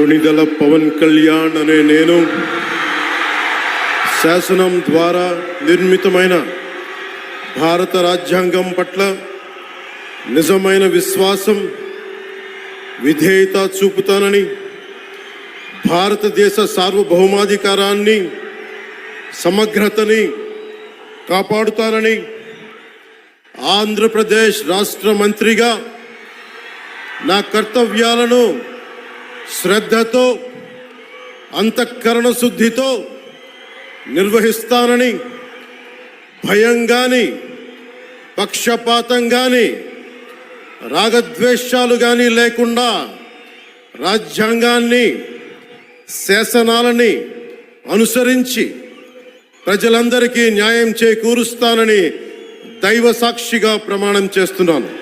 కొణిదెల పవన్ కళ్యాణ్ అనే నేను శాసనం ద్వారా నిర్మితమైన భారత రాజ్యాంగం పట్ల నిజమైన విశ్వాసం, విధేయత చూపుతానని, భారతదేశ సార్వభౌమాధికారాన్ని, సమగ్రతని కాపాడుతానని, ఆంధ్రప్రదేశ్ రాష్ట్ర మంత్రిగా నా కర్తవ్యాలను శ్రద్ధతో, అంతఃకరణ శుద్ధితో నిర్వహిస్తానని, భయం కానీ, పక్షపాతం కానీ, రాగద్వేషాలు కానీ లేకుండా రాజ్యాంగాన్ని, శాసనాలని అనుసరించి ప్రజలందరికీ న్యాయం చేకూరుస్తానని దైవ సాక్షిగా ప్రమాణం చేస్తున్నాను.